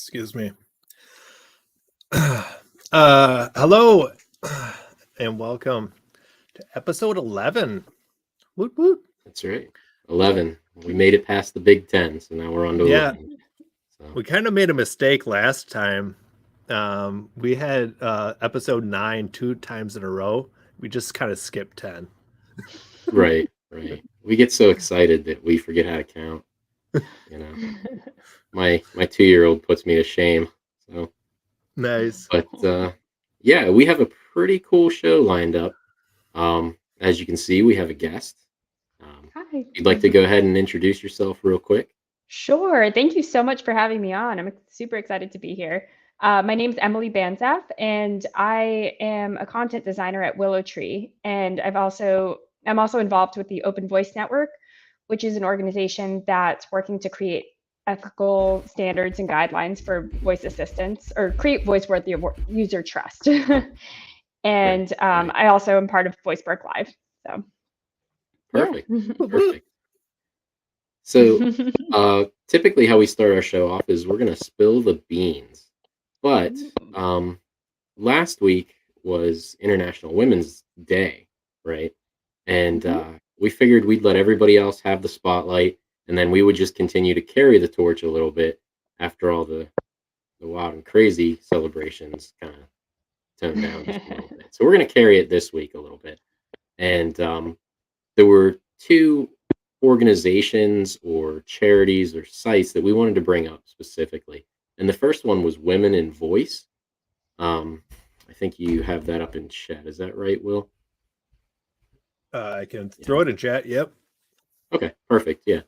Excuse me. Hello and welcome to episode 11. Woot woot. That's right. 11. We made it past the Big 10, so now we're on to Yeah, 11. So, we kind of made a mistake last time. We had episode 9 two times in a row. We just kind of skipped 10. right. We get so excited that we forget how to count. You know, my 2-year-old puts me to shame. So, Nice. but yeah, we have a pretty cool show lined up. As you can see, we have a guest. Hi. You'd like to go ahead and introduce yourself real quick? Sure. Thank you so much for having me on. I'm super excited to be here. My name is Emily Banzaf, and I am a content designer at Willow Tree. And I'm also involved with the Open Voice Network, which is an organization that's working to create ethical standards and guidelines for voice assistants or create voice worthy of user trust. And Right. I also am part of VoiceBurk Live. So Perfect. Woot woot. Perfect. So, typically how we start our show off is we're going to spill the beans. But last week was International Women's Day, right? And we figured we'd let everybody else have the spotlight, and then we would just continue to carry the torch a little bit after all the wild and crazy celebrations kind of toned down just a little bit. So we're going to carry it this week a little bit. And there were two organizations or charities or sites that we wanted to bring up specifically. And the first one was Women in Voice. I think you have that up in chat. Is that right, Will? I can throw it in chat. Yep. Okay, perfect. Yeah.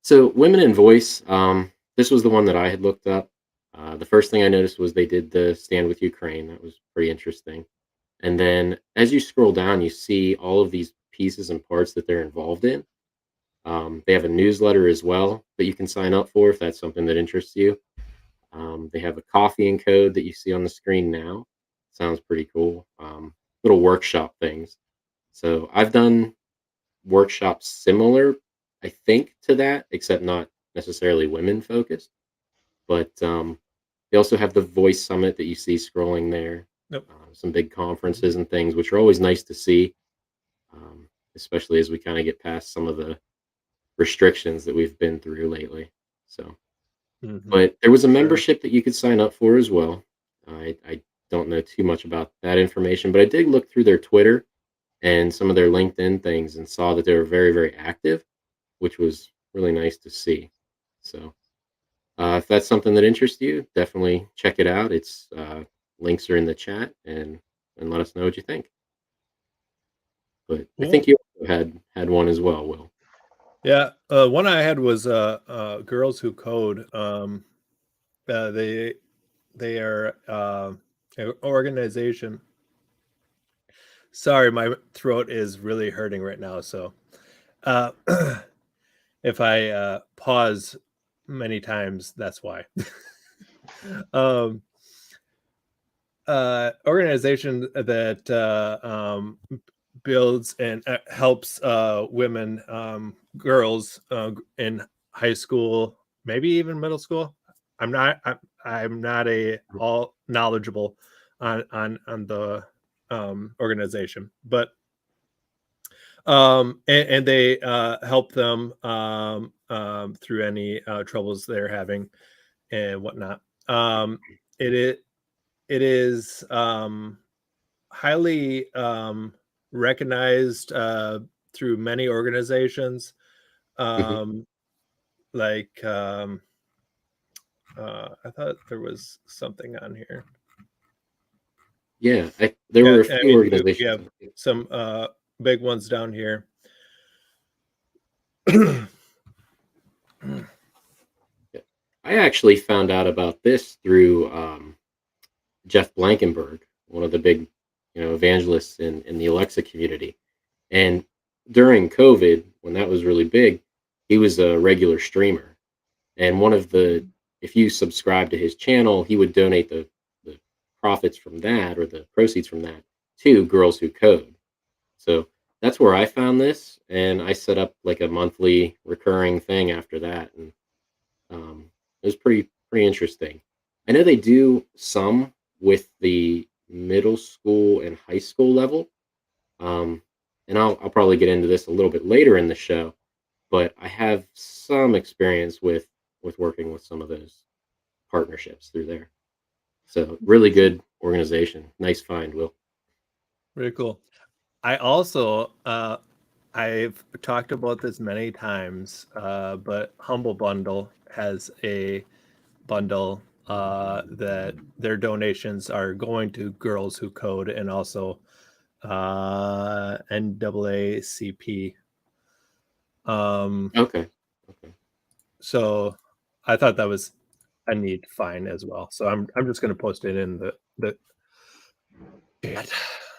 So Women in Voice, this was the one that I had looked up. The first thing I noticed was they did the Stand with Ukraine. That was pretty interesting. And then as you scroll down, you see all of these pieces and parts that they're involved in. They have a newsletter as well that you can sign up for if that's something that interests you. They have a coffee and code that you see on the screen now. Sounds pretty cool. Little workshop things. So I've done workshops similar, I think, to that, except not necessarily women focused. But they also have the Voice Summit that you see scrolling there. Nope. Some big conferences and things, which are always nice to see, especially as we kind of get past some of the restrictions that we've been through lately. So, but there was a membership that you could sign up for as well. I don't know too much about that information, but I did look through their Twitter and some of their LinkedIn things and saw that they were very, very active, which was really nice to see. So, if that's something that interests you, definitely check it out. It's links are in the chat and let us know what you think. But I think you also had one as well, Will. Yeah, one I had was Girls Who Code. They are an organization. Sorry, my throat is really hurting right now. So if I pause many times, that's why. Organization that builds and helps women, girls in high school, maybe even middle school. I'm not a all knowledgeable on the organization, but and they help them through any troubles they're having and whatnot. It is highly recognized through many organizations, like I thought there was something on here. Yeah, there were a few organizations. We have some big ones down here. I actually found out about this through Jeff Blankenberg, one of the big, evangelists in the Alexa community. And during COVID, when that was really big, he was a regular streamer. And if you subscribe to his channel, he would donate the profits from that or the proceeds from that to Girls Who Code. So that's where I found this, and I set up like a monthly recurring thing after that, and it was pretty interesting. I know they do some with the middle school and high school level. And I'll probably get into this a little bit later in the show, but I have some experience with working with some of those partnerships through there. So really good organization. Nice find, Will. Very cool. I also I've talked about this many times, but Humble Bundle has a bundle that their donations are going to Girls Who Code and also NAACP. Okay. So I thought that was a neat find as well. So I'm just going to post it in the chat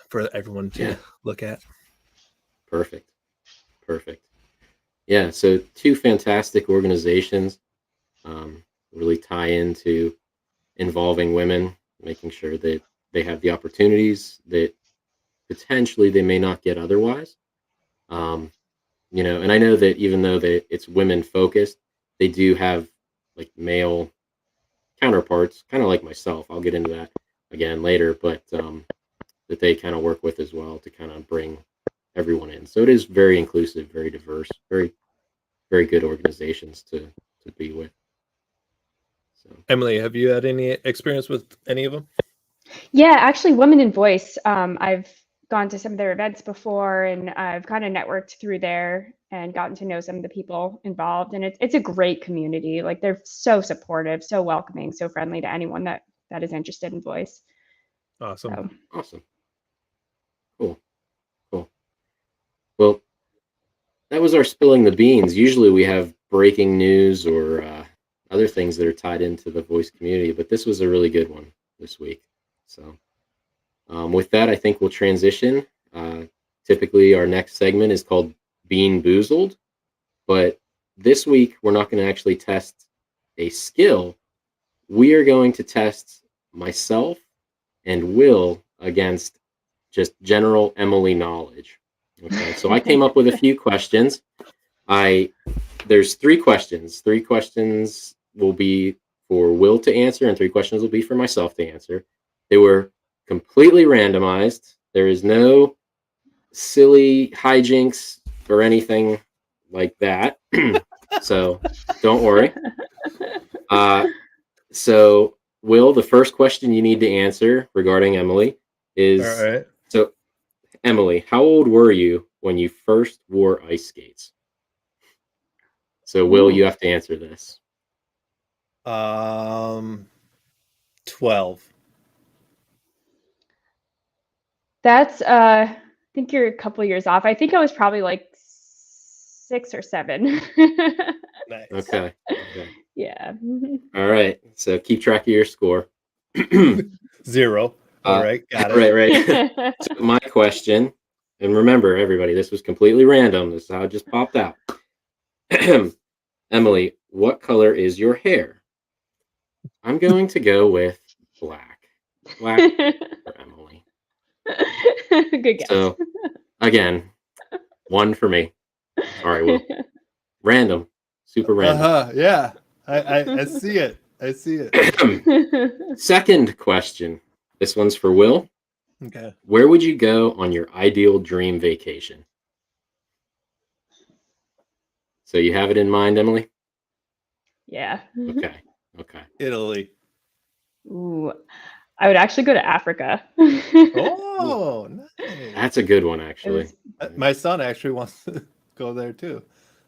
for everyone to look at. Perfect. Yeah, so two fantastic organizations really tie into involving women, making sure that they have the opportunities that potentially they may not get otherwise. And I know that even though it's women focused, they do have like male counterparts, kind of like myself. I'll get into that again later, but that they kind of work with as well to kind of bring everyone in. So it is very inclusive, very diverse, very, very good organizations to be with. So Emily, have you had any experience with any of them? Yeah, actually, Women in Voice. I've gone to some of their events before, and I've kind of networked through there and gotten to know some of the people involved. And it's a great community. Like they're so supportive, so welcoming, so friendly to anyone that is interested in voice. Awesome. So. Awesome. Cool. Well, that was our spilling the beans. Usually we have breaking news or other things that are tied into the voice community, but this was a really good one this week. So with that, I think we'll transition. Typically, our next segment is called Bean-boozeled, but this week we're not going to actually test a skill. We are going to test myself and Will against just general Emily knowledge. Okay, so I came up with a few questions. There's 3 questions. 3 questions will be for Will to answer, and 3 questions will be for myself to answer. They were completely randomized. There is no silly hijinks or anything like that. So don't worry. So Will, the first question you need to answer regarding Emily is, All right. So Emily, how old were you when you first wore ice skates? So Will, you have to answer this. 12. That's I think you're a couple years off. I think I was probably like 6 or 7. Nice. Okay. Yeah. All right. So keep track of your score. 0. All right, got it. Right. So my question, and remember, everybody, this was completely random. This is how it just popped out. Emily, what color is your hair? I'm going to go with black. Black for Emily. Good guess. So, again, 1 for me. Sorry, Will. Random. Super random. Yeah. I see it. I see it. Second question. This one's for Will. Okay. Where would you go on your ideal dream vacation? So you have it in mind, Emily? Yeah. Okay. Italy. Ooh, I would actually go to Africa. Oh, nice. That's a good one, actually. My son actually wants to go there too.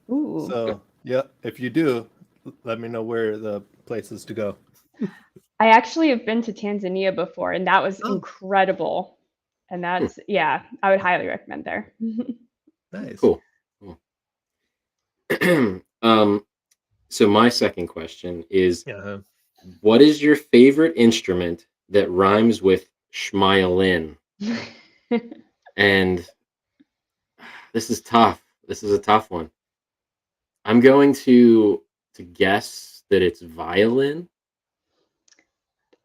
Ooh. So, yeah, if you do, let me know where the places to go. I actually have been to Tanzania before, and that was incredible. And that's, yeah, I would highly recommend there. Nice. Cool. So my second question is, what is your favorite instrument that rhymes with schmiolin? And this is tough. This is a tough one. I'm going to guess that it's violin.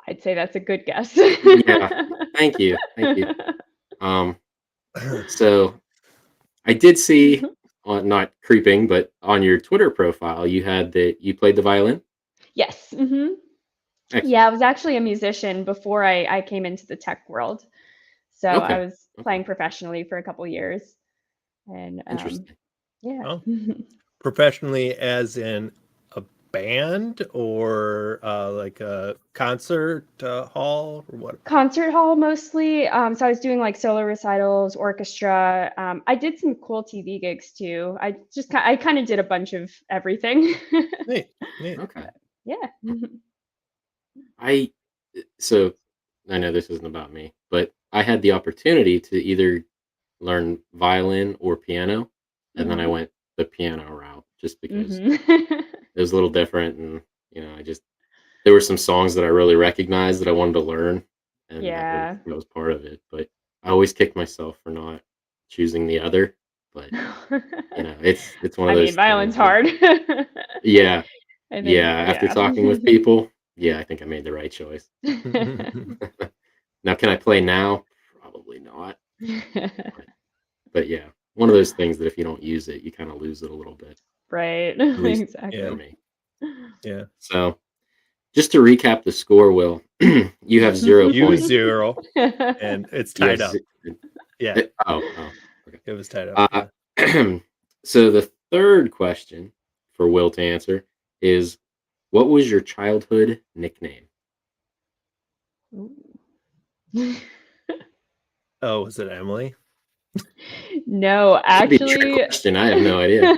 I'd say that's a good guess. Yeah. Thank you. So I did see, not creeping, but on your Twitter profile, you had that you played the violin. Yes. Excellent. Yeah, I was actually a musician before I came into the tech world. So I Okay. was Okay. playing professionally for a couple years. And Interesting. yeah. Oh, professionally, as in a band or like a concert hall or what? Concert hall mostly. So I was doing like solo recitals, orchestra. I did some cool TV gigs too. I kind of did a bunch of everything. Neat, neat. Okay. Yeah. I so I know this isn't about me, but I had the opportunity to either learn violin or piano, and then I Hmm. went the piano route just because Hmm. it was a little different, and I just there were some songs that I really recognized that I wanted to learn, and Yeah. that was part of it. But I always kicked myself for not choosing the other. But it's one of I mean, those violin's things that hard. yeah, I yeah. think, After yeah. talking with people, yeah, I think I made the right choice. Now, can I play now? Probably not. But yeah, one of those things that if you don't use it, you kind of lose it a little bit. Right. At least Yeah, for Exactly. me. yeah. So just to recap the score, Will, you have 0 You points. 0, and it's You have tied up. Yeah, okay. it was tied up. Yeah. So the third question for Will to answer is, what was your childhood nickname? Ooh. Oh, was it Emily? No, That could be a trick actually, question. I have no idea.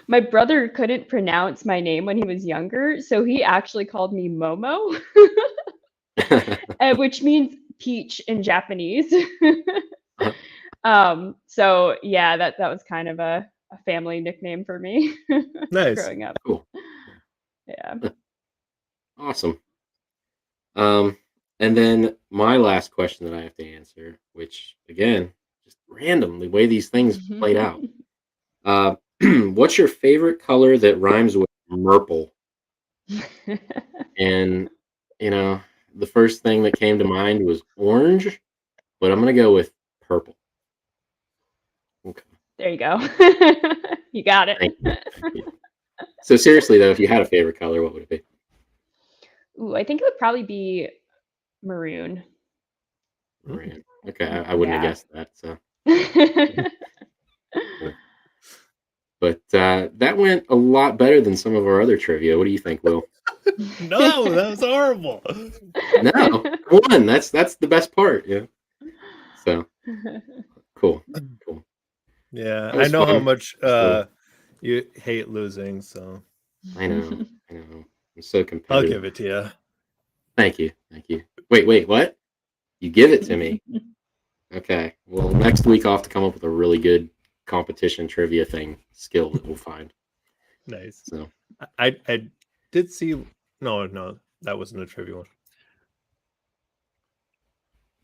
my brother couldn't pronounce my name when he was younger, so he actually called me Momo, which means peach in Japanese. So yeah, that was kind of a family nickname for me Nice. growing up. Cool. Yeah. Awesome. And then my last question that I have to answer, which again, just random the way these things played out. What's your favorite color that rhymes with Murple? And the first thing that came to mind was orange, but I'm gonna go with purple. Okay, There you go. You got it. thank you. Yeah. So seriously though, if you had a favorite color, what would it be? Ooh, I think it would probably be maroon. Maroon. I Okay, think, I wouldn't have yeah. guessed that. So, yeah. But that went a lot better than some of our other trivia. What do you think, Will? No, that was horrible. No, one. That's the best part. Yeah. So cool, cool. Yeah, That I was know how fun. much Just a, you hate losing, so I know, I know. I'm so I'll competitive. give it to you. Thank you, thank you. Wait, what? You give it to me? Okay. Well, next week I'll have to come up with a really good competition trivia skill that we'll find. Nice. So I did see. No, that wasn't a trivia one.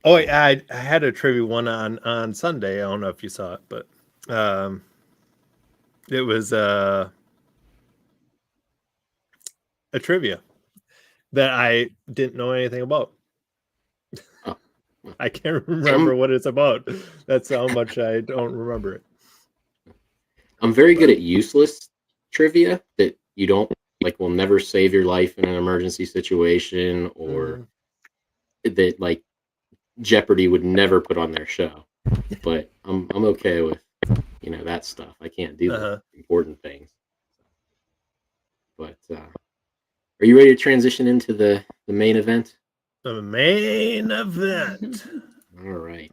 Oh, I had a trivia one on Sunday. I don't know if you saw it, but it was a trivia that I didn't know anything about. oh, well, I can't see, remember what it's about. That's how much I don't remember it. I'm very good But at useless trivia that you don't like will never save your life in an emergency situation, or that like Jeopardy would never put on their show. But I'm okay with that stuff. I can't do the uh-huh. important things. But are you ready to transition into the main event? The main event. All right.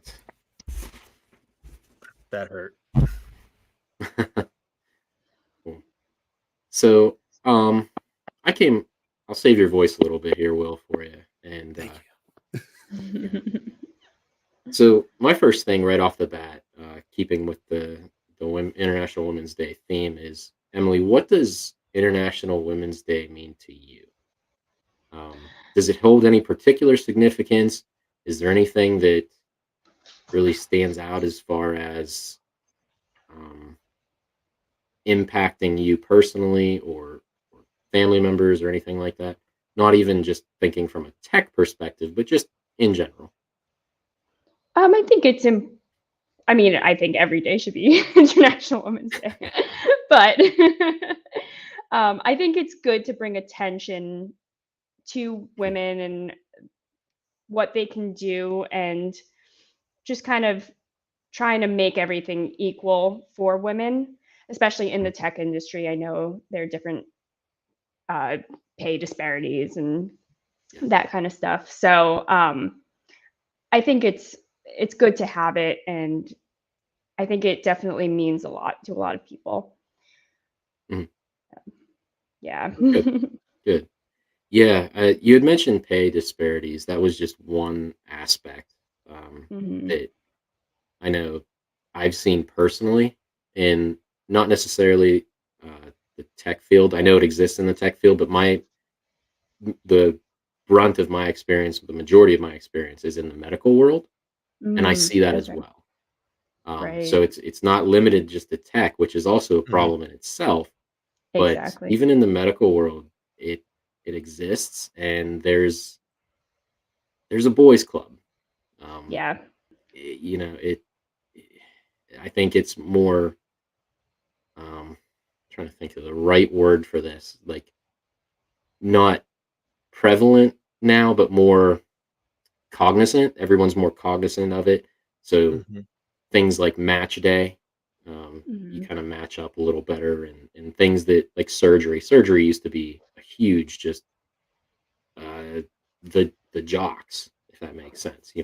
That hurt. Cool. So I'll save your voice a little bit here, Will, for you. And Thank yeah. So my first thing right off the bat, keeping with the International Women's Day theme, is Emily. What does International Women's Day mean to you? Does it hold any particular significance? Is there anything that really stands out as far as um, impacting you personally or family members or anything like that? Not even just thinking from a tech perspective, but just in general. I think I mean, I think every day should be International Women's Day, but I think it's good to bring attention to women and what they can do, and just kind of trying to make everything equal for women, especially in the tech industry. I know there are different uh, pay disparities and Yeah. that kind of stuff. So I think it's good to have it, and I think it definitely means a lot to a lot of people. Mhm. Yeah. Good. Good. Yeah, you had mentioned pay disparities. That was just one aspect Mhm. that I know I've seen personally, in not necessarily the tech field. I know it exists in the tech field, but the brunt of my experience, the majority of my experience, is in the medical world, and I see that as Okay. well. So Right. it's not limited just to tech, which is also a Mhm. problem in itself. But Exactly. even in the medical world, it it exists, and there's a boys' club. Um, Yeah. you know, I think it's more. Trying to think of the right word for this, like not prevalent now, but more cognizant. Everyone's more cognizant of it. So Mhm. things like match day, you Mhm. kind of match up a little better, and things that like surgery. Surgery used to be a huge, just uh, the jocks, if that makes sense,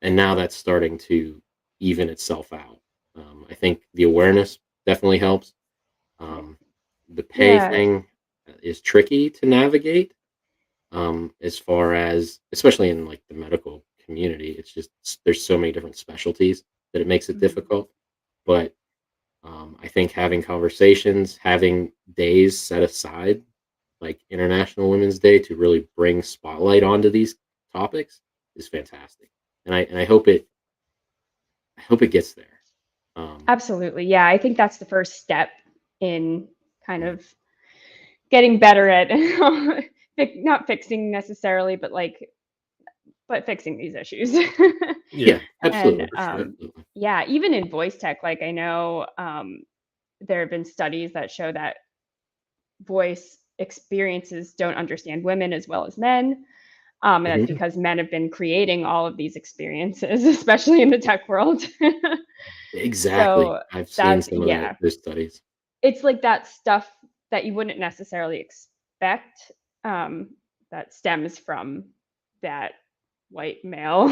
and now that's starting to even itself out. I think the awareness definitely helps. Right. Um, the pay Yeah. thing is tricky to navigate, as far as, especially in like the medical community. It's just there's so many different specialties that it makes it Mhm. difficult. But I think having conversations, having days set aside, like International Women's Day, to really bring spotlight onto these topics is fantastic. And I hope it gets there. Um, Absolutely. Yeah, I think that's the first step in kind mm, of getting better at not fixing necessarily, but fixing these issues. Yeah, yeah, And absolutely, for sure. absolutely. yeah, even in voice tech, like I know there have been studies that show that voice experiences don't understand women as well as men. And that's Mhm. because men have been creating all of these experiences, especially in the tech world. Exactly. So I've seen that's, some of yeah, those studies. it's like that stuff that you wouldn't necessarily expect, um, that stems from that white male,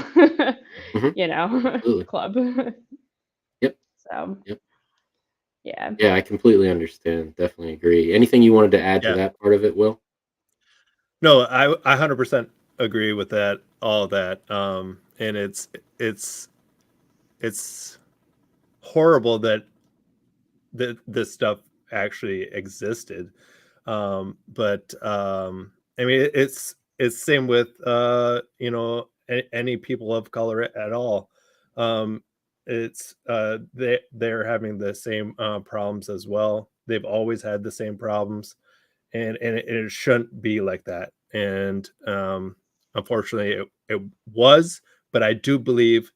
Mhm. Absolutely. club. Yep. So Yep. yeah. Yeah, I completely understand. Definitely agree. Anything you wanted to add to Yeah. that part of it, Will? No, I 100% agree with that, all of that. And it's horrible that this stuff actually existed. But I mean, it's same with any people of color at all. Um, it's they're having the same problems as well. They've always had the same problems, and it shouldn't be like that. And unfortunately, it was, but I do believe,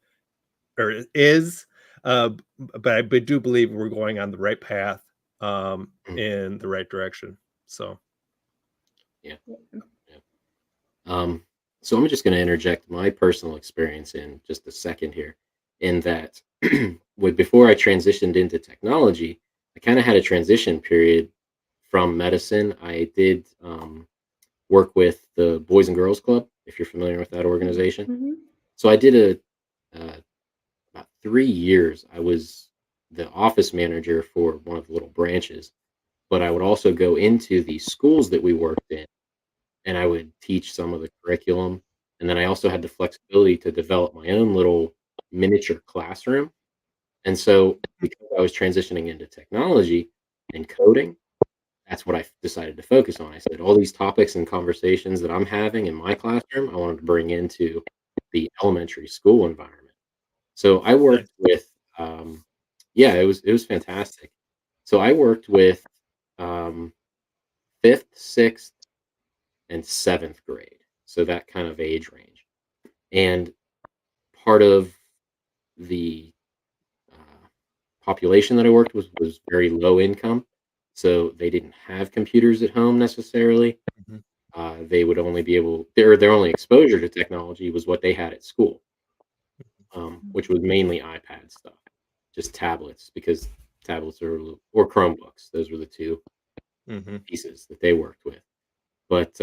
or it is, but I do believe we're going on the right path, Mm, in the right direction. So yeah. Yeah. Um, so I'm just going to interject my personal experience in just a second here, in that before I transitioned into technology, I kind of had a transition period from medicine. I did work with the Boys and Girls Club, if you're familiar with that organization. Mhm. So I did about 3 years. I was the office manager for one of the little branches, but I would also go into the schools that we worked in, and I would teach some of the curriculum. And then I also had the flexibility to develop my own little miniature classroom. And so, because I was transitioning into technology and coding, that's what I decided to focus on. I said, all these topics and conversations that I'm having in my classroom, I wanted to bring into the elementary school environment. So I nice. worked with, yeah, it was fantastic. So I worked with um, fifth, sixth, and seventh grade. So that kind of age range. And part of the population that I worked with was very low income. so they didn't have computers at home necessarily. Mhm. They would only be able their only exposure to technology was what they had at school, which was mainly iPad stuff, just tablets, because tablets or Chromebooks. Those were the two Mhm. pieces that they worked with. But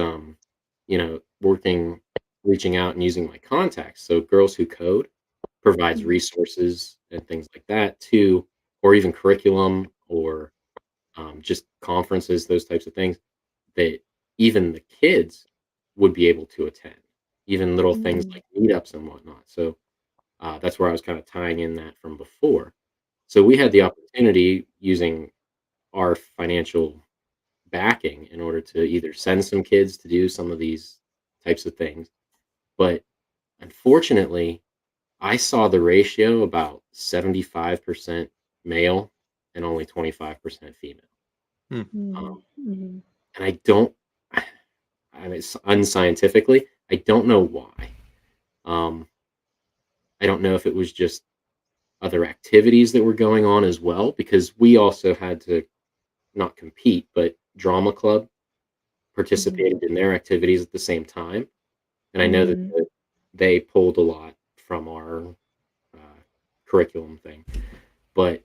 reaching out and using my contacts, so Girls Who Code provides Mhm. resources and things like that too, or even curriculum, or just conferences, those types of things that even the kids would be able to attend, even little things Mhm. like meetups and whatnot. So that's where I was kind of tying in that from before. So we had the opportunity, using our financial backing, in order to either send some kids to do some of these types of things. But unfortunately, I saw the ratio about 75% male and only 25% female. Hmm. Mhm. Um, Mhm. and I don't, I mean, it's unscientifically, I don't know why. Um, I don't know if it was just other activities that were going on as well, because we also had to not compete, but drama club Mhm. participated in their activities at the same time. And I know that Mhm. they pulled a lot from our curriculum thing, but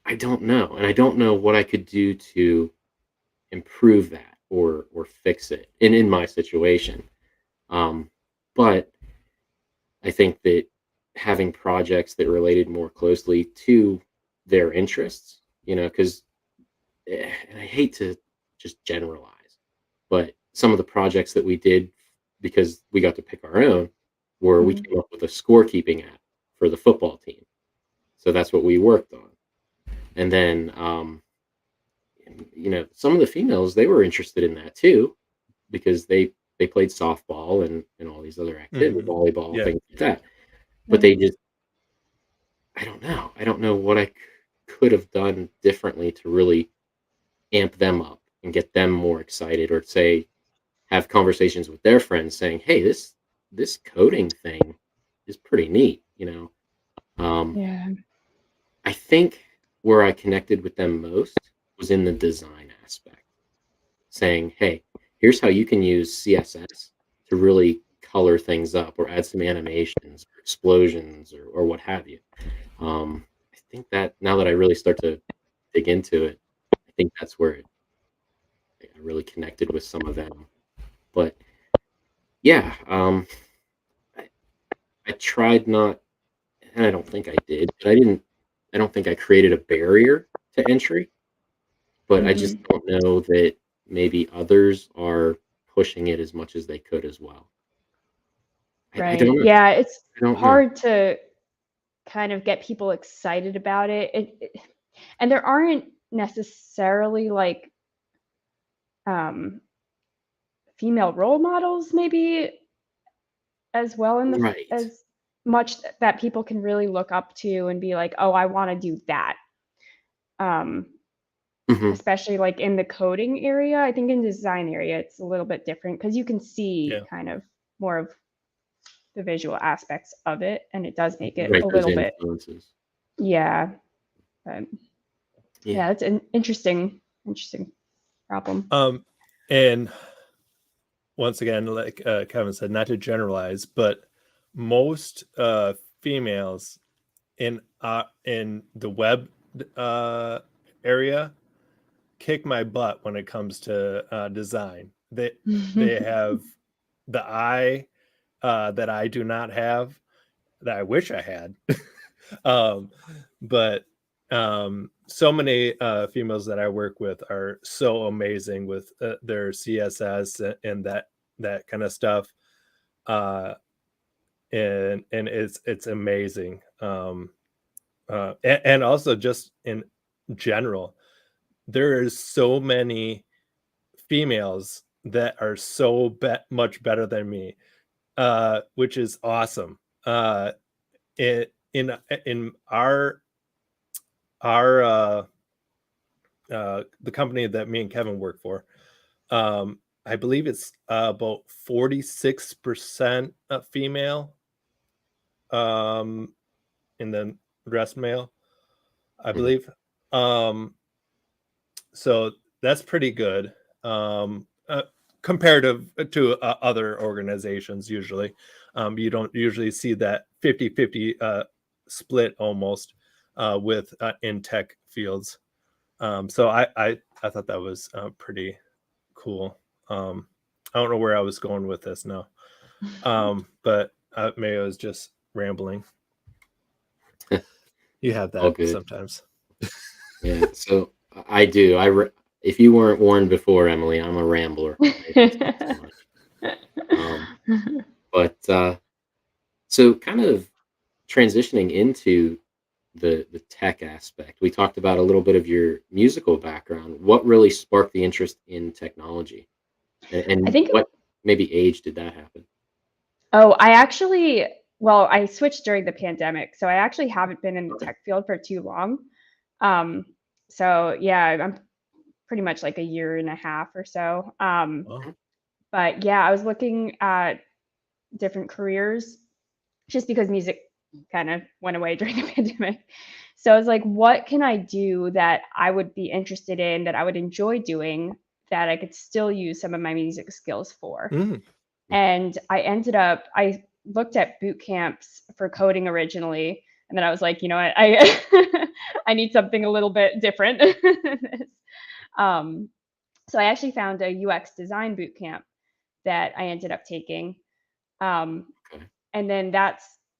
I don't know, and I don't know what I could do to improve that, or fix it in my situation. Um, but I think that having projects that related more closely to their interests, because and I hate to just generalize, but some of the projects that we did, because we got to pick our own, were we Mhm. came up with a scorekeeping app for the football team. So that's what we worked on. And then, some of the females, they were interested in that too, because they played softball and all these other activities, Mhm. volleyball, Yeah. things like that. But Yeah. they just, I don't know. I don't know what I could have done differently to really amp them up and get them more excited, or say have conversations with their friends saying, "Hey, this coding thing is pretty neat." Um, Yeah. I think where I connected with them most was in the design aspect, saying, "Hey, here's how you can use CSS to really color things up, or add some animations or explosions, or what have you." I think that now that I really start to dig into it, I think that's where I really connected with some of them. But yeah, I, I tried not, and I don't think I did, but I don't think I created a barrier to entry, but I just Mhm. don't know that maybe others are pushing it as much as they could as well. I Right. don't know. Yeah, it's I don't know. hard to kind of get people excited about it. And there aren't necessarily like um female role models maybe as well in the Right. as much that people can really look up to and be like, "Oh, I want to do that." Um Hmm. Especially like in the coding area. I think in design area it's a little bit different because you can see Yeah. kind of more of the visual aspects of it and it does make it Right. a Those little bit, influences. yeah. But Yeah. yeah, it's an interesting problem. And once again, like Kevin said, not to generalize, but most females in the web uh, area kick my butt when it comes to design. They have the eye that I do not have, that I wish I had. um, but so many females that I work with are so amazing with their CSS and that kind of stuff. Uh, and it's amazing. And also just in general, there is so many females that are so much better than me, which is awesome. In our the company that me and Kevin work for, I believe it's about 46% female, um, and then rest male, I Hmm. believe. Um, so that's pretty good. Comparative to other organizations, usually. You don't usually see that 50-50 split almost with in tech fields. So I thought that was pretty cool. I don't know where I was going with this now, but maybe I was just rambling. You have All that good. sometimes. Yeah, so I do. If you weren't warned before, Emily, I'm a rambler. I talk too much. But so kind of transitioning into the tech aspect, we talked about a little bit of your musical background. What really sparked the interest in technology, I and think what maybe age did that happen? I switched during the pandemic, so I actually haven't been in the Okay. tech field for too long. Um, so yeah, I'm pretty much like a year and a half or so. Wow. But yeah, I was looking at different careers just because music kind of went away during the pandemic. So I was like, what can I do that I would be interested in, that I would enjoy doing, that I could still use some of my music skills for? Mm. And I looked at boot camps for coding originally. And then I was like, you know what, I need something a little bit different. um, so I actually found a UX design boot camp that I ended up taking. Um, Okay. and then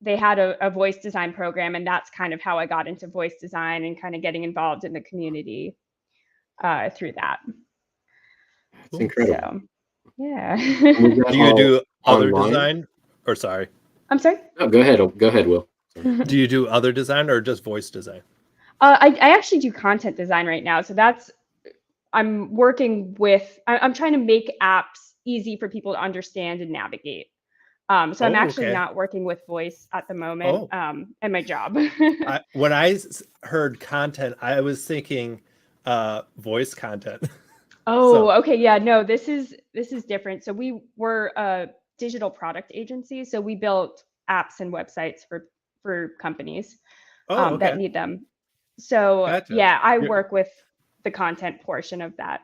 they had a voice design program, and that's kind of how I got into voice design and kind of getting involved in the community through that. That's Cool. incredible. So yeah. And was that Do you all do other online? design? Or sorry, I'm sorry. No, go ahead. Go ahead, Will. Sorry. do you do other design or just voice design? I actually do content design right now. So I'm working with, I'm trying to make apps easy for people to understand and navigate. So I'm Oh, actually okay. not working with voice at the moment Oh, in my job. when I heard content, I was thinking voice content. Oh, So, okay. Yeah, no, this is different. So we were a digital product agency. So we built apps and websites for companies oh, that okay, need them. So gotcha. yeah, I You're- work with the content portion of the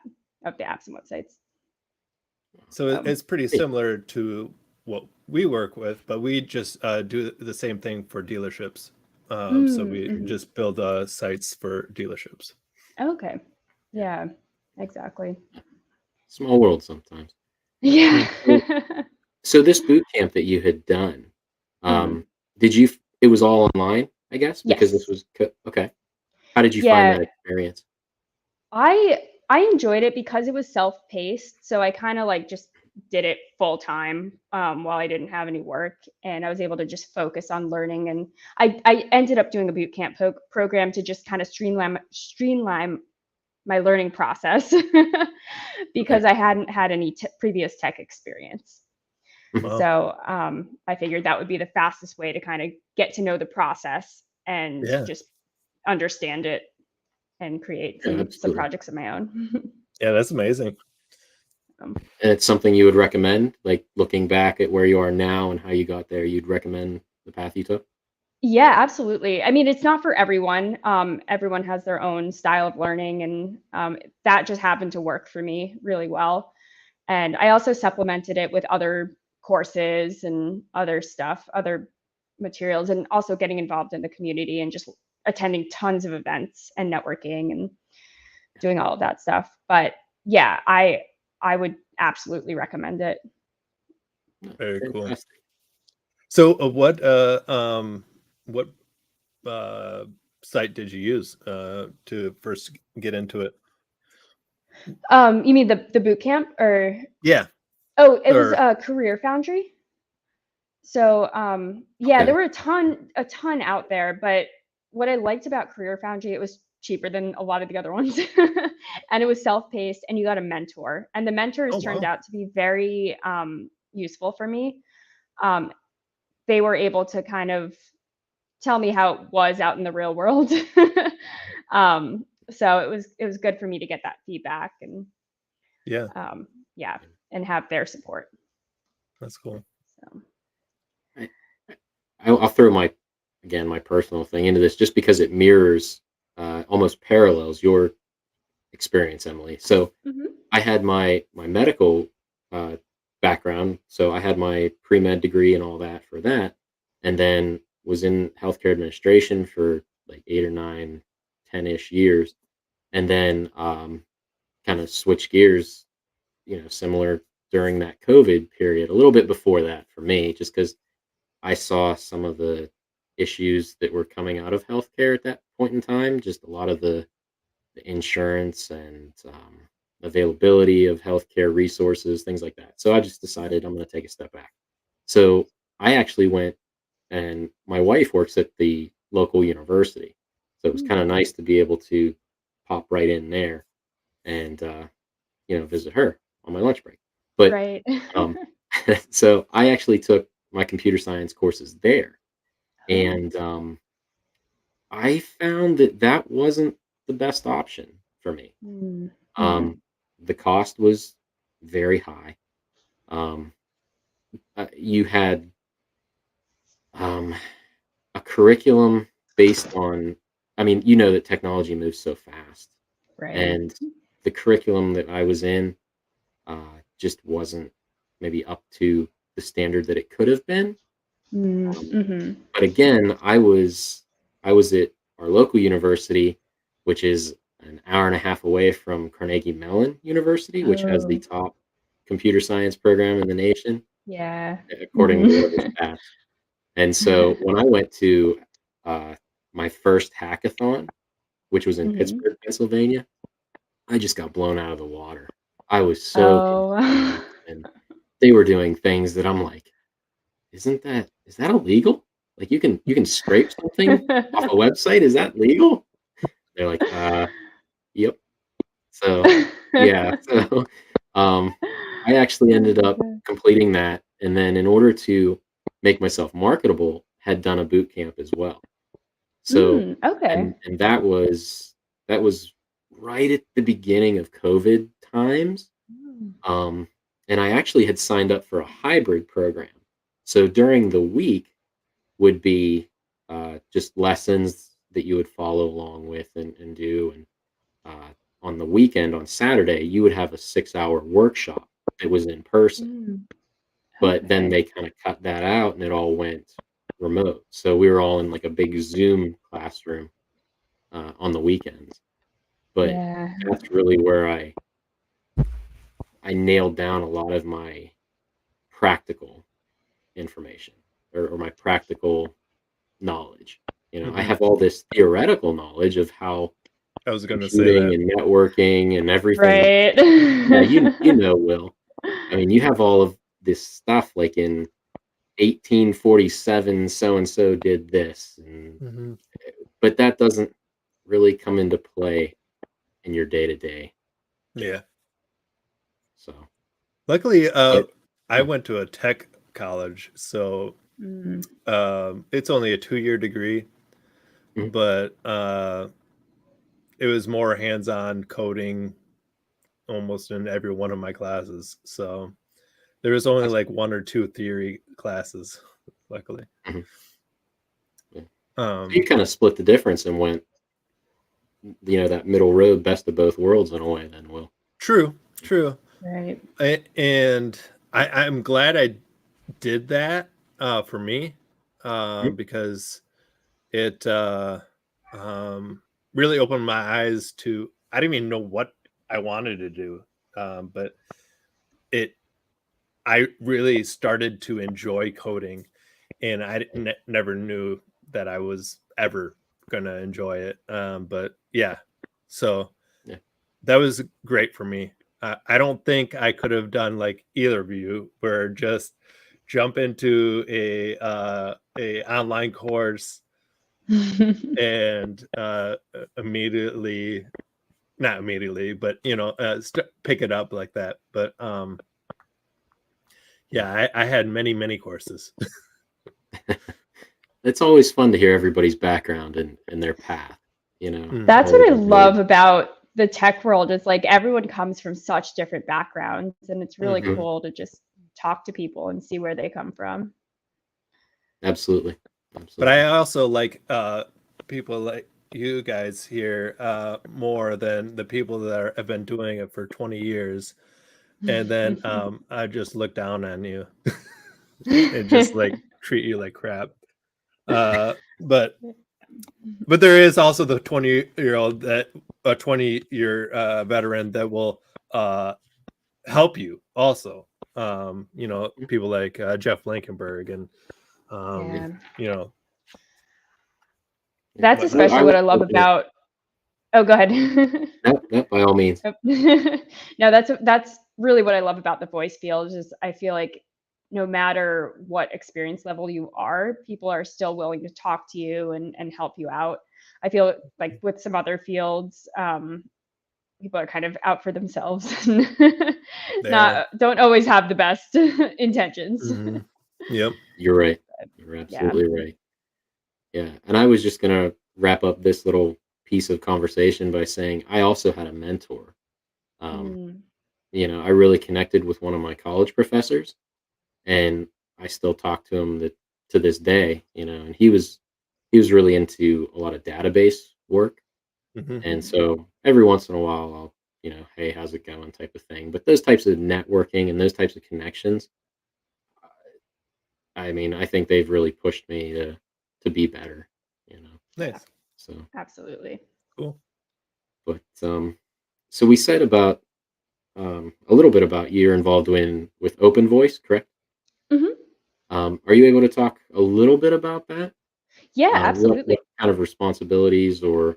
apps and websites. So So. it's pretty Hey, similar to what we work with, but we just do the same thing for dealerships. So we Mhm. just build sites for dealerships. Okay. yeah, Yeah, exactly. small world sometimes. Yeah. Mm. So this boot camp that you had done, Mhm. um, did you? It was all online, I guess, because this Yes. was okay. How did you find Yeah, that experience? I enjoyed it because it was self-paced, so I kinda, like, just did it full time, while I didn't have any work, and I was able to just focus on learning, and I ended up doing a boot camp program to just kinda streamline my learning process Okay. because I hadn't had any previous tech experience. Mhm. Wow. So I figured that would be the fastest way to kind of get to know the process and Yeah. just understand it and create Yeah, some absolutely. projects of my own. Yeah, that's amazing. um, And it's something you would recommend, like looking back at where you are now and how you got there, you'd recommend the path you took? yeah, absolutely. I mean, it's not for everyone. Everyone has their own style of learning, and that just happened to work for me really well. And I also supplemented it with other courses and other stuff, other materials, and also getting involved in the community and just attending tons of events and networking and doing all of that stuff. But yeah, I would absolutely recommend it. No, Very cool. fantastic. So, what uh, site did you use to first get into it? You mean the boot camp or Yeah. oh, it was Or a Career Foundry. So yeah, there Okay. were a ton out there, but what I liked about Career Foundry, it was cheaper than a lot of the other ones. And it was self-paced and you got a mentor. And the mentors oh turned wow. out to be very useful for me. Um, they were able to kind of tell me how it was out in the real world. So it was good for me to get that feedback and Yeah, yeah, and have their support. that's cool. So I, I'll throw my personal thing into this just because it mirrors, almost parallels your experience, Emily. So Mhm. I had my medical background, so I had my pre-med degree and all that for that, and then was in healthcare administration for like 8 or 9, 10-ish years, and then kind of switched gears, similar during that COVID period, a little bit before that for me, just because I saw some of the issues that were coming out of healthcare at that point in time, just a lot of the insurance and availability of healthcare resources, things like that. So I just decided I'm going to take a step back. So I actually went, and my wife works at the local university. So it was kind of nice to be able to pop right in there and, visit her on my lunch break. But Right. um, so I actually took my computer science courses there. Oh. And I found that that wasn't the best option for me. Mm. Um, the cost was very high. Um, you had um, a curriculum based on, I mean, you know that technology moves so fast, Right. and the curriculum that I was in just wasn't maybe up to the standard that it could have been. Um, Mhm. but again, I was at our local university, which is an hour and a half away from Carnegie Mellon University, which has the Oh, top computer science program in the nation, yeah. according to whatever Mhm. stats. And so when I went to uh, my first hackathon, which was in Mhm. Pittsburgh, Pennsylvania, I just got blown out of the water. I was so Oh. confused, and they were doing things that I'm like, is that illegal? Like you can scrape something off a website? Is that legal? They're like, yep. So yeah, so um I actually Oh ended my up god. completing that, and then in order to make myself marketable, had done a boot camp as well. So Okay. and that was right at the beginning of COVID times. Mm. Um and I actually had signed up for a hybrid program. So during the week would be just lessons that you would follow along with and do. And on the weekend, on Saturday, you would have a 6-hour workshop that was in person. Mm. But then Okay. they kind of cut that out and it all went remote. So we were all in like a big Zoom classroom on the weekends. But Yeah. that's really where I nailed down a lot of my practical information, or my practical knowledge. I Mhm. have all this theoretical knowledge of how I was gonna say computing that. and networking and everything. Right. Yeah, Will. I mean, you have all of this stuff like in 1847, so and so did this, Mhm. but that doesn't really come into play in your day to day. Yeah. So, Luckily, but I went to a tech college, so Mm. it's only a 2-year degree, mhm, but it was more hands-on coding almost in every one of my classes. So there was only that's like 1 or 2 theory classes, luckily. mhm, yeah. So Um, you kind of split the difference and went, that middle road, best of both worlds in a way. Then, Will. true, true. Right. And I'm glad I did that for me Mhm, because it really opened my eyes to. I didn't even know what I wanted to do, but it I really started to enjoy coding, and never knew that I was ever gonna enjoy it. But yeah, so yeah. that was great for me. I don't think I could have done like either of you, where just jump into a online course and immediately, not immediately, but pick it up like that. But Yeah. yeah, I had many courses. It's always fun to hear everybody's background and their path. Mhm. That's All of what I them really. love about the tech world is like everyone comes from such different backgrounds and it's really Mhm. Mhm, cool to just talk to people and see where they come from. absolutely, But I absolutely. also like people like you guys here more than the people that have been doing it for 20 years. And then I just look down on you and just like treat you like crap. But there is also the 20-year-old that a 20-year veteran that will help you also. People like Jeff Blankenberg and Yeah. That's whatnot. especially what I love about. Oh, go ahead. No, by all means. No, that's really what I love about the voice field. Is I feel like no matter what experience level you are, people are still willing to talk to you and help you out. I feel like with some other fields, people are kind of out for themselves and don't always have the best intentions. Mhm. Yep. You're right. You're absolutely right. Yeah. And I was just going to wrap up this little piece of conversation by saying I also had a mentor. I really connected with one of my college professors, and I still talk to him to this day, and he was really into a lot of database work. And so every once in a while I'll, hey, how's it going type of thing. But those types of networking and those types of connections, I mean, I think they've really pushed me to be better, Nice. So Absolutely. Cool. But so we said about a little bit about you're involved with Open Voice, correct? Are you able to talk a little bit about that? Yeah, absolutely. What kind of responsibilities or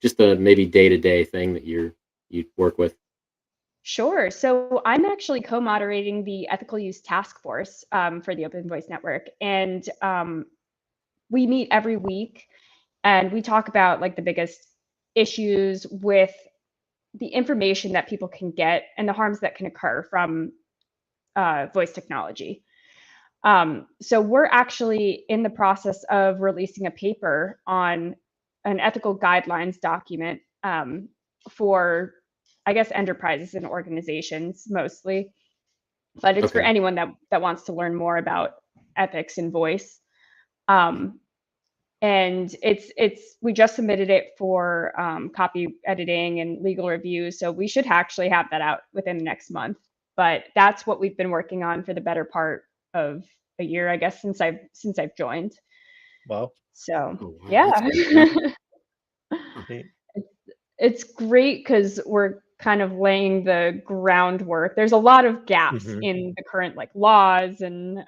just a maybe day-to-day thing that you work with? Sure. So I'm actually co-moderating the ethical use task force for the Open Voice Network, and we meet every week, and we talk about like the biggest issues with the information that people can get and the harms that can occur from voice technology. So we're actually in the process of releasing a paper on an ethical guidelines document for, I guess, enterprises and organizations mostly, but it's for Okay. anyone that wants to learn more about ethics in voice. And we just submitted it for copy editing and legal review, so we should actually have that out within the next month. But that's what we've been working on for the better part of a year, I guess, since I've joined. Wow. So Oh, wow, yeah, Neat. it's great because we're kind of laying the groundwork. There's a lot of gaps in the current like laws and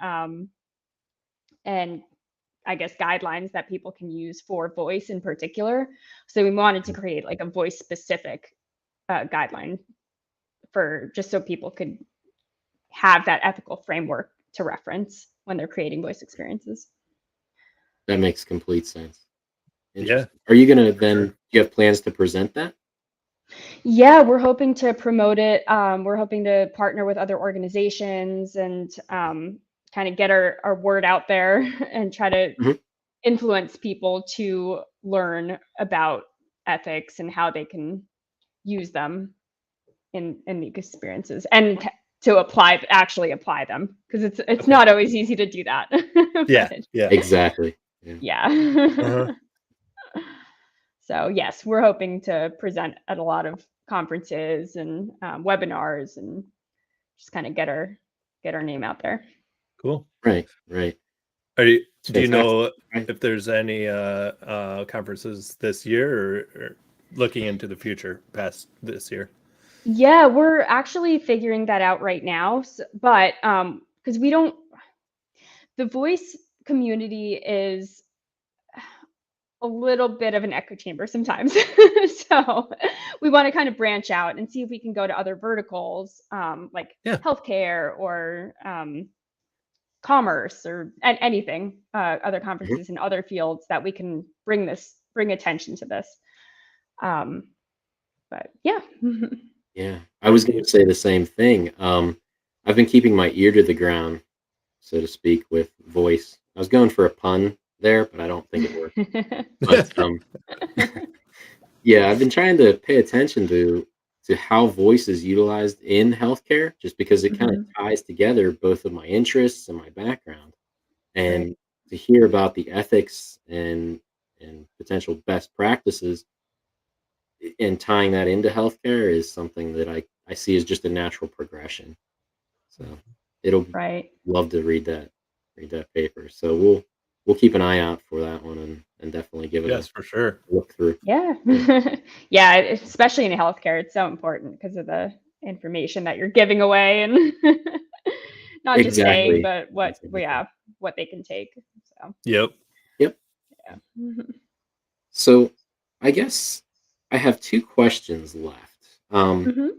I guess guidelines that people can use for voice in particular. So we wanted to create like a voice specific guideline for just so people could have that ethical framework to reference when they're creating voice experiences. That makes complete sense. Yeah. Interesting. Are you gonna then? Do you have plans to present that? Yeah, we're hoping to promote it. We're hoping to partner with other organizations and kind of get our word out there and try to influence people to learn about ethics and how they can use them in the experiences and to actually apply them, because it's not always easy to do that. Yeah. But, Yeah. Exactly. yeah. So yes, we're hoping to present at a lot of conferences and webinars and just kind of get our name out there. Cool. Right. Do you Fantastic. know if there's any conferences this year or looking into the future past this year? Yeah, we're actually figuring that out right now. But because the voice community is a little bit of an echo chamber sometimes. So we want to kind of branch out and see if we can go to other verticals, like healthcare or commerce or anything, other conferences in other fields that we can bring attention to this. But yeah. Yeah, I was going to say the same thing. I've been keeping my ear to the ground, so to speak, with voice. I was going for a pun there, but I don't think it worked. But yeah, I've been trying to pay attention to how voice is utilized in healthcare, just because it kind of ties together both of my interests and my background, and to hear about the ethics and and potential best practices, and tying that into healthcare is something that I see as just a natural progression. So it'll Right. love to read that paper. So we'll keep an eye out for that one, and definitely give it a Yes, for sure. look through. Yeah. Yeah, especially in healthcare, it's so important because of the information that you're giving away and not just saying, Exactly. but Exactly. what they can take. So, Yep. Yep. yeah. So I guess I have two questions left. Mhm.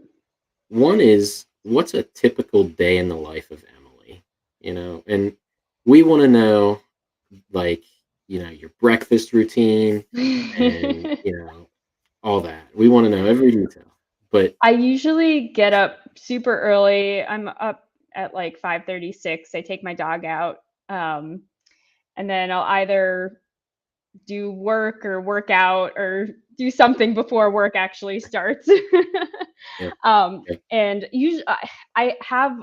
One is, what's a typical day in the life of Emily? And we want to know, like, your breakfast routine and, all that. We want to know every detail. But I usually get up super early. I'm up at like 5:36. I take my dog out. Um, and then I'll either do work or work out or do something before work actually starts. yeah, yeah, And usually I have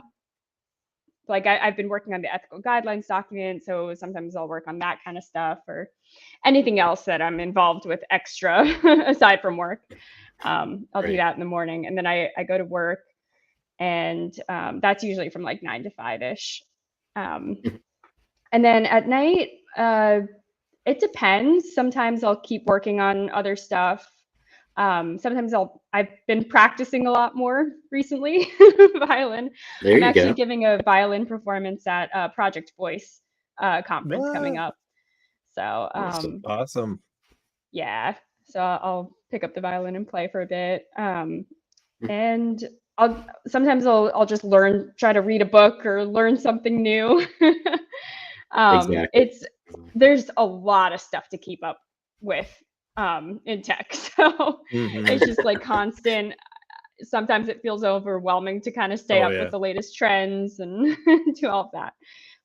like I've been working on the ethical guidelines document, so sometimes I'll work on that kind of stuff or anything else that I'm involved with extra aside from work. I'll do right. that in the morning, and then I go to work, and that's usually from like 9 to 5 ish. Um, Mhm. and then at night, it depends. Sometimes I'll keep working on other stuff. Sometimes I've been practicing a lot more recently violin. There I'm you actually go. giving a violin performance at Project Voice conference coming Ah, up. So Awesome. awesome. yeah, so I'll pick up the violin and play for a bit. Mhm. And I'll just try to read a book or learn something new. Exactly. It's Exactly. there's a lot of stuff to keep up with in tech, so Hmm. it's just like constant. Sometimes it feels overwhelming to kind of stay Oh up with yeah. the latest trends and do all of that.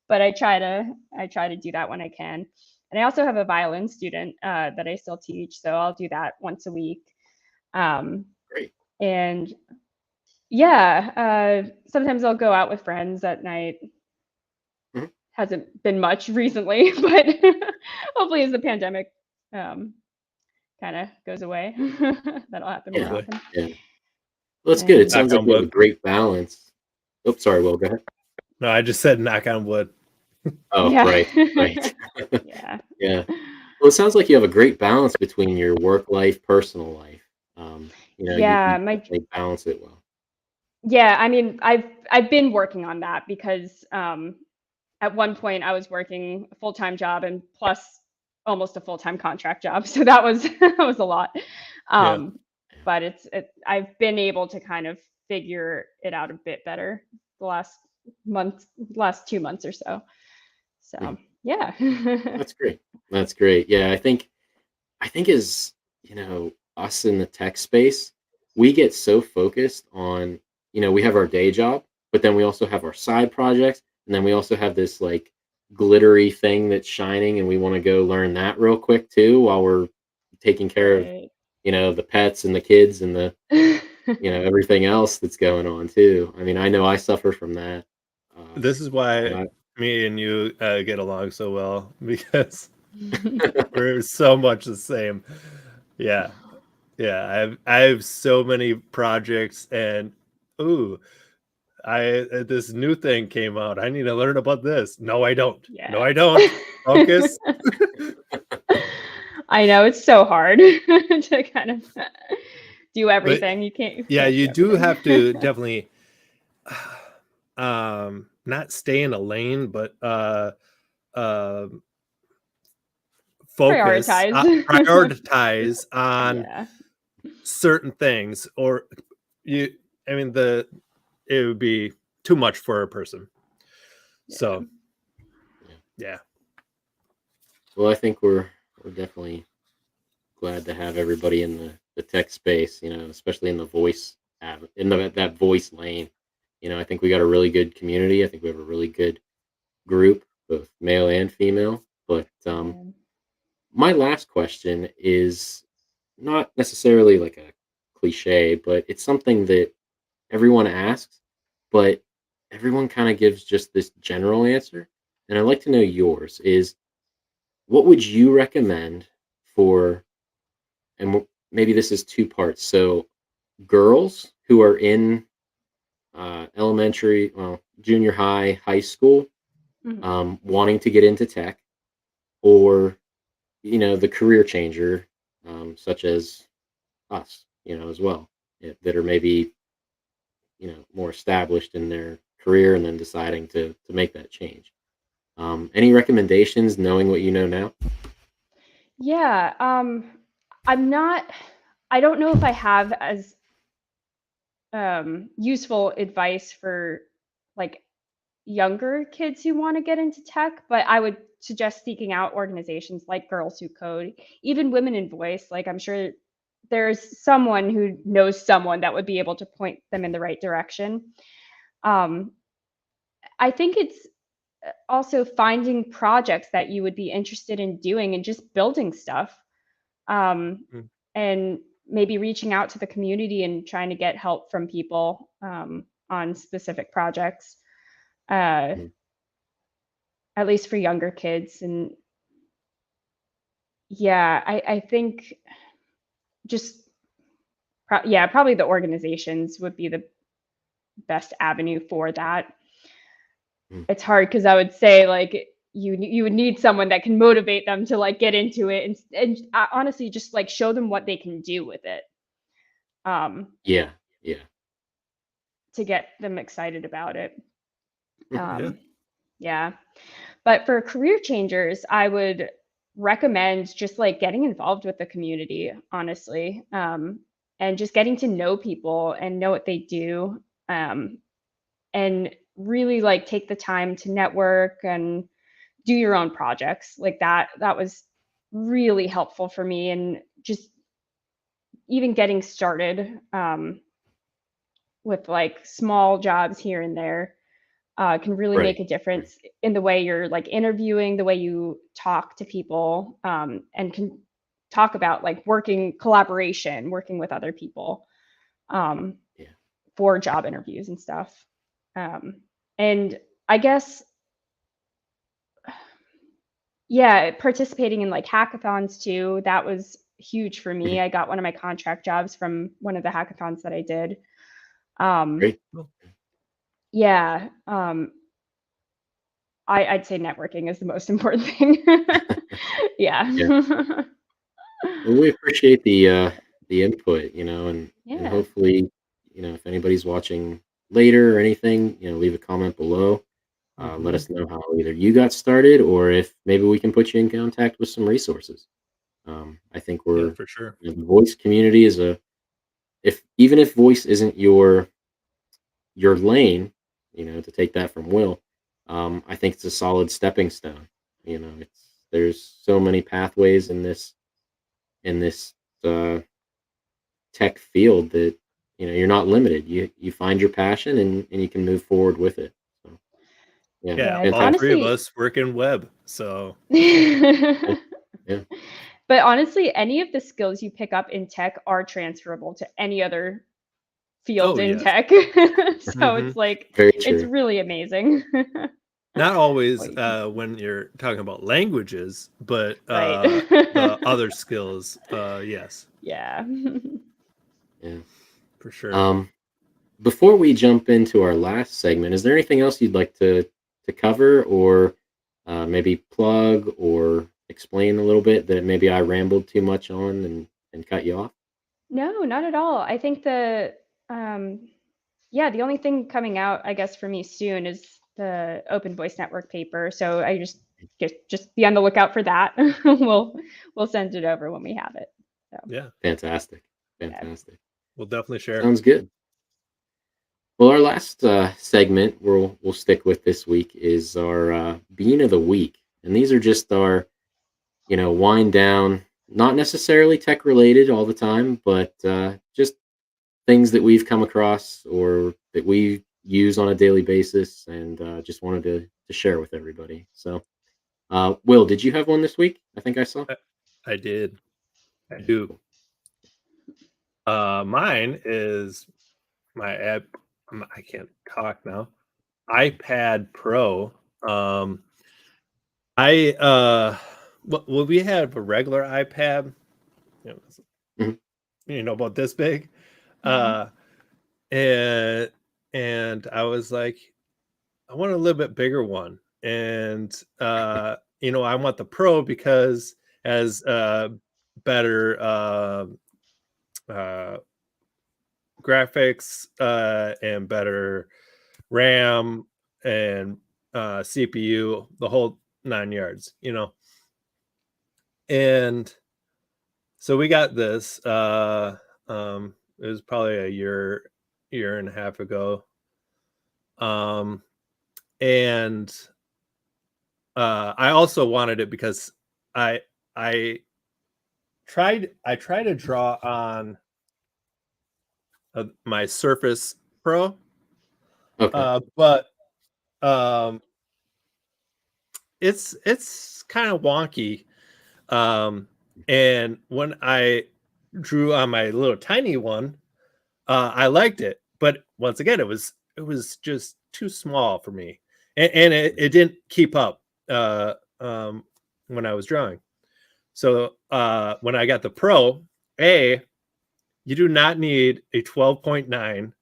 But I try to do that when I can. And I also have a violin student that I still teach, so I'll do that once a week. Um, Great. and yeah, sometimes I'll go out with friends at night. Mhm. Hasn't been much recently, but hopefully as the pandemic um, kind of goes away, that'll happen more Yeah. Hopefully. often. Yeah. Well, it's good. It And Knock sounds like on you have a wood. great balance. Oops, sorry, Will, go ahead. No, I just said knock on wood. Oh, yeah, right, right. yeah, Yeah. Well, it sounds like you have a great balance between your work life, personal life. You yeah. My definitely balance it well. Yeah, I mean, I've been working on that because at one point I was working a full-time job and plus almost a full-time contract job. So that was that was a lot. Yeah. Um, but I've been able to kind of figure it out a bit better the month, last 2 months or so. Mhm. So yeah. That's great. That's great. Yeah, I think as, us in the tech space, we get so focused on, we have our day job, but then we also have our side projects, and then we also have this like glittery thing that's shining, and we want to go learn that real quick too while we're taking care of, Right. the pets and the kids and the, everything else that's going on too. I mean, I know I suffer from that. Uh, This is and why I, me and you get along so well because we're so much the same. Yeah. Yeah. I have so many projects and ooh, this new thing came out. I need to learn about this. No, I don't. No, Yeah. I don't. Focus. I know it's so hard to kind of do But everything. You yeah, can't do you do everything. have to definitely not stay in a lane, but um focus, Prioritize. prioritize on Yeah. certain things, or you. I mean, it would be too much for a person. Yeah. So yeah. yeah, Well, I think we're definitely glad to have everybody in the tech space, especially in the voice in that voice lane. I think we got a really good community. I think we have a really good group, both male and female. But Yeah. my last question is not necessarily like a cliche, but it's something that everyone asks, but everyone kind of gives just this general answer. And I'd like to know yours is, what would you recommend for, and maybe this is two parts. So girls who are in elementary, well, junior high, high school, wanting to get into tech, or the career changer, such as us, as well, that are maybe more established in their career and then deciding to make that change. Any recommendations, knowing what you know now? Yeah, I don't know if I have as useful advice for like younger kids who want to get into tech, but I would suggest seeking out organizations like Girls Who Code, even Women in Voice. Like, I'm sure there's someone who knows someone that would be able to point them in the right direction. Um, I think it's also finding projects that you would be interested in doing and just building stuff. Mm. And maybe reaching out to the community and trying to get help from people on specific projects, uh, Mhm. at least for younger kids. And yeah, I think just, yeah, probably the organizations would be the best avenue for that. Mhm. It's hard because I would say like you would need someone that can motivate them to like get into it and honestly just like show them what they can do with it. Um, Yeah, yeah. to get them excited about it. Yeah. Yeah. But for career changers, I would recommend just like getting involved with the community, honestly, and just getting to know people and know what they do, and really like take the time to network and do your own projects like that. That was really helpful for me, and just even getting started with like small jobs here and there can really make Right, a right. difference in the way you're like interviewing, the way you talk to people, and can talk about like working with other people um, Yeah, for job interviews and stuff. Um, and I guess, yeah, participating in like hackathons too, that was huge for me. mhm, I got one of my contract jobs from one of the hackathons that I did. Um, great. Cool. yeah, I'd say networking is the most important thing. Yeah. Yeah. Well, we appreciate the input, and Yeah. hopefully, if anybody's watching later or anything, leave a comment below. Let Hmm. us know how either you got started or if maybe we can put you in contact with some resources. I think Yeah, for sure. the voice community is if even if voice isn't your lane, to take that from Will, I think it's a solid stepping stone. There's so many pathways in this uh, tech field that you're not limited. You find your passion and you can move forward with it. So yeah, Yeah, Yeah, it's all fantastic. three of honestly us work in web, so Yeah, yeah, but honestly, any of the skills you pick up in tech are transferable to any other field oh in yes. tech. So Hmm. it's like very it's true. really amazing. Not always What you can when you're talking about languages, but right. the other skills, yes, Yeah. Yeah. for sure. Um, Before we jump into our last segment, is there anything else you'd like to cover, or maybe plug or explain a little bit that maybe I rambled too much on and cut you off? No, not at all. I think um yeah, the only thing coming out, I guess, for me soon is the Open Voice Network paper. So I just be on the lookout for that. We'll send it over when we have it. So Yeah, Fantastic, yeah. fantastic. we'll definitely share. Sounds good. Well, our last segment we'll stick with this week is our Bean of the Week, and these are just our wind down, not necessarily tech related all the time, but just things that we've come across or that we use on a daily basis, and just wanted to share with everybody. So, Will, did you have one this week? I think I saw. I, I did. I do. Cool. Mine is my app. I can't talk now. iPad Pro. I well, we have a regular iPad, you know, Mhm. about this big, Mhm. uh, and I was like, I want a little bit bigger one, and I want the Pro because it has better uh, graphics and better RAM and CPU, the whole 9 yards, And so we got this. It was probably a year and a half ago. And I also wanted it because I I tried to draw on my Surface Pro, Okay. but um, it's kind of wonky. And when I drew on my little tiny one, I liked it, but once again, it was just too small for me, and it didn't keep up uh, um, when I was drawing. So when I got the Pro, you do not need a 12.9.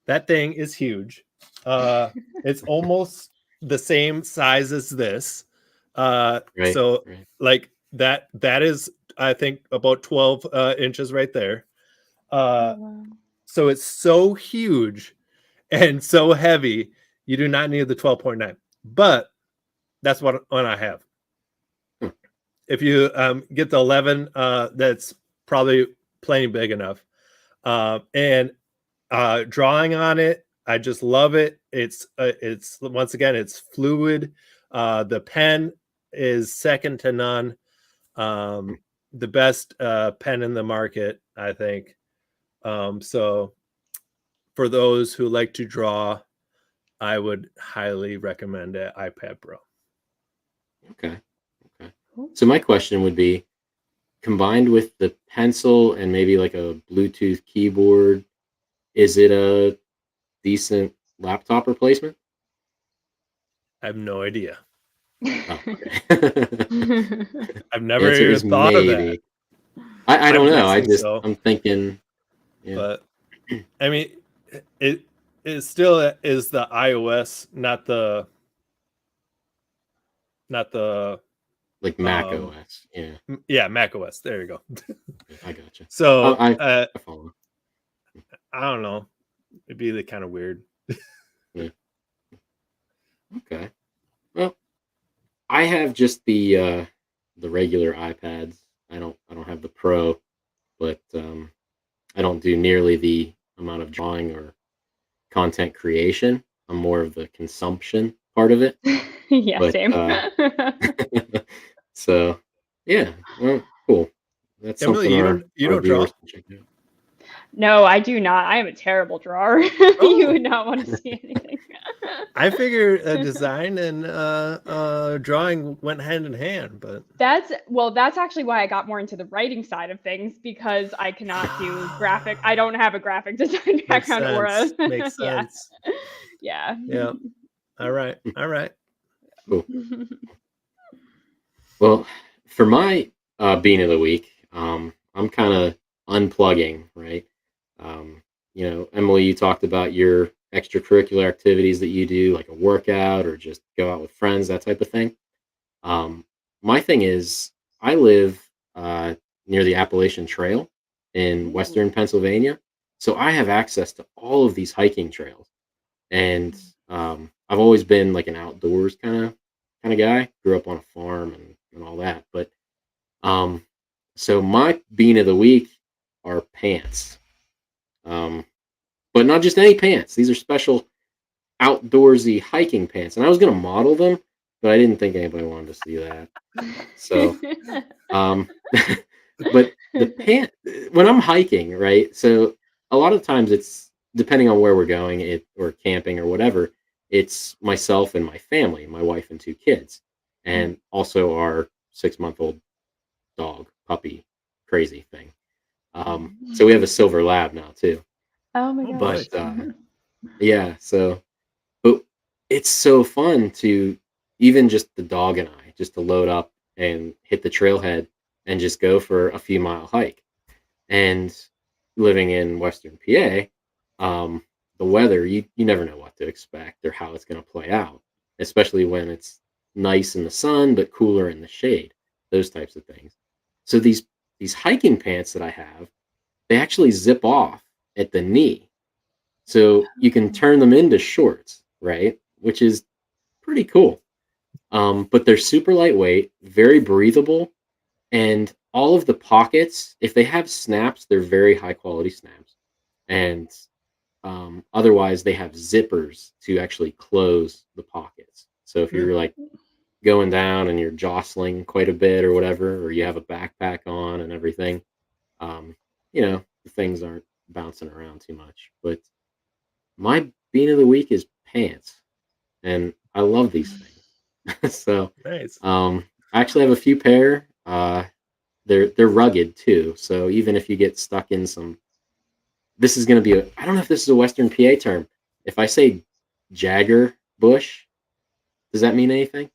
That thing is huge. It's almost the same size as this. Right. So Right. like that is, I think, about 12 inches right there. Oh, Uh, wow. so it's so huge and so heavy. You do not need the 12.9, but that's what I have. Huh. If you get the 11, that's probably plenty big enough. And drawing on it, I just love it. It's once again, it's fluid. The pen is second to none. The best pen in the market, I think. So for those who like to draw, I would highly recommend an iPad Pro. Okay. Okay. Cool. So my question would be, combined with the pencil and maybe like a Bluetooth keyboard, is it a decent laptop replacement? I have no idea. Oh, okay. I've The never answer even is thought of that. maybe. I I'm don't know. guessing so, I'm thinking, yeah. but I mean, it still is the iOS, not the Like Mac um OS. Yeah. yeah, Mac OS. There you go. Okay, I gotcha. Oh, So I follow. I don't know. It'd be kind of weird. Yeah. Okay. Well, I have just the regular iPads. I don't have the Pro, but I don't do nearly the amount of drawing or content creation. I'm more of the consumption part of it. Yeah, But same. so yeah, well, cool. That's Emily, something you our don't draw? viewers can check out. No, I do not. I am a terrible drawer. You Oh, would not want to see anything. I figure design and drawing went hand in hand, but That's actually why I got more into the writing side of things because I cannot do graphic. I don't have a graphic design makes background or a sense. Makes yeah. sense. Yeah. Yeah. All right. All right. Cool. Well, for my bean of the week, I'm kind of unplugging, right? Emily, you talked about your extracurricular activities that you do, like a workout or just go out with friends, that type of thing. Um, my thing is, I live near the Appalachian Trail in Ooh. Western Pennsylvania, so I have access to all of these hiking trails, and I've always been like an outdoors kind of guy. Grew up on a farm and all that, but um, so my bean of the week are pants, um, but not just any pants. These are special outdoorsy hiking pants, and I was gonna model them, but I didn't think anybody wanted to see that. So, um, but the pant when I'm hiking, right? So a lot of times it's depending on where we're going, or camping or whatever. It's myself and my family, my wife and two kids, and also our 6-month-old dog, puppy, crazy thing. So we have a silver lab now too. Oh my Oh gosh. boy. But yeah, but it's so fun to even just the dog and I just to load up and hit the trailhead and just go for a few mile hike. And living in Western PA, the weather, you never know what to expect or how it's going to play out, especially when it's nice in the sun but cooler in the shade, those types of things. So these hiking pants that I have, they actually zip off at the knee. So you can turn them into shorts, right? Which is pretty cool. But they're super lightweight, very breathable, and all of the pockets, if they have snaps, they're very high quality snaps. And otherwise, they have zippers to actually close the pockets. So if you're like going down and you're jostling quite a bit or whatever, or you have a backpack on and everything, the things aren't bouncing around too much. But my bean of the week is pants, and I love these things. So Nice. I actually have a few pair. They're rugged too, so even if you get stuck in some, this is going to be I don't know if this is a Western PA term. If I say Jagger bush, does that mean anything?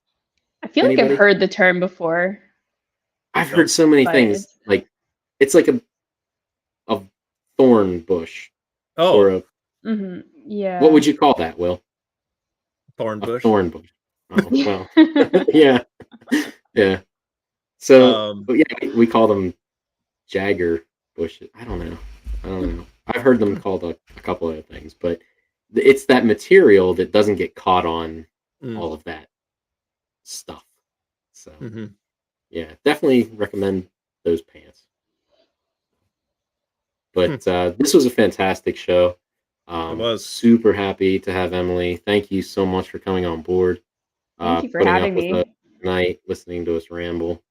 I feel like I've Anybody? heard the term before. I've heard so many But things. Like it's like a thorn bush or Oh, Yeah. what would you call that, Will? thorn A bush. thorn bush. Oh, well, yeah, yeah. So, but yeah, we call them Jagger bushes. I don't know. I've heard them called a couple other things, but it's that material that doesn't get caught on all of that stuff. So, yeah, definitely recommend those pants. But this was a fantastic show. It was. Super happy to have Emily. Thank you so much for coming on board. Thank you for putting having up with me. us tonight, listening to us ramble.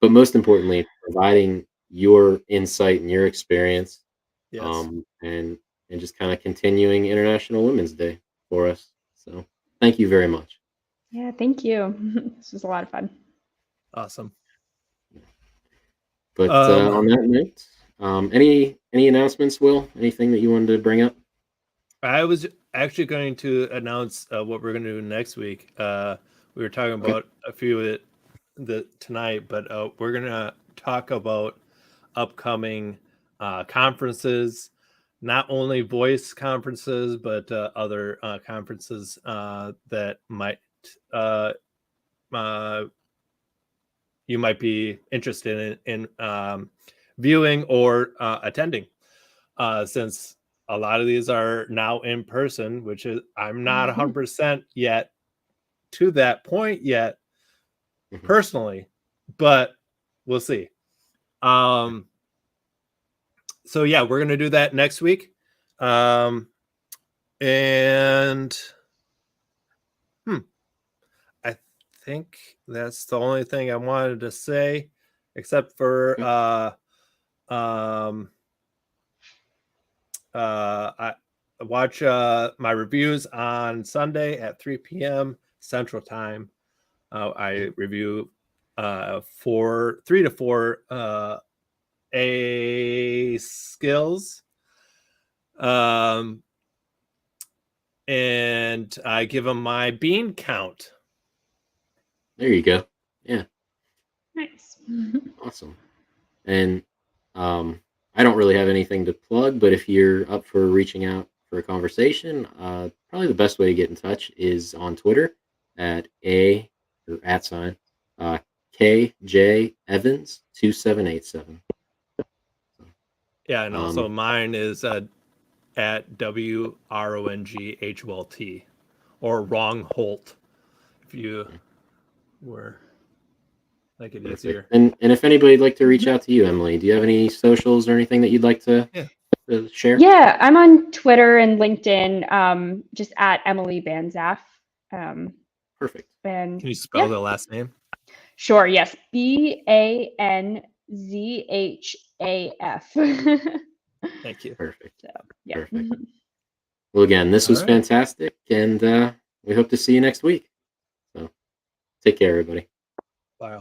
But most importantly, providing your insight and your experience, Yes. and just kind of continuing International Women's Day for us. So thank you very much. Yeah, thank you. This was a lot of fun. Awesome. But on that note, any announcements, Will? Anything that you wanted to bring up? I was actually going to announce what we're going to do next week. We were talking about a few of it tonight, but we're going to talk about upcoming conferences, not only voice conferences, but other conferences that might you might be interested in viewing or attending, since a lot of these are now in person, which is I'm not 100% yet to that point yet personally, but we'll see. So yeah, we're gonna do that next week, and I think that's the only thing I wanted to say, except for I watch my reviews on Sunday at 3 p.m. Central Time. I review 3 to 4 A skills. And I give them my bean count. There you go. Yeah. Nice. Awesome. And I don't really have anything to plug, but if you're up for reaching out for a conversation, probably the best way to get in touch is on Twitter at KJ Evans 2787. Yeah, and also mine is at WRONGHOLT or Wrong Holt, if you were like it easier. And if anybody'd like to reach out to you, Emily, do you have any socials or anything that you'd like to share? Yeah, I'm on Twitter and LinkedIn, just at Emily Banzaf. Perfect. And can you spell the last name? Sure. Yes, BANZHAF. Thank you. Perfect. So, yeah. Perfect. Well, again, this was fantastic, and we hope to see you next week. So, take care, everybody. Bye.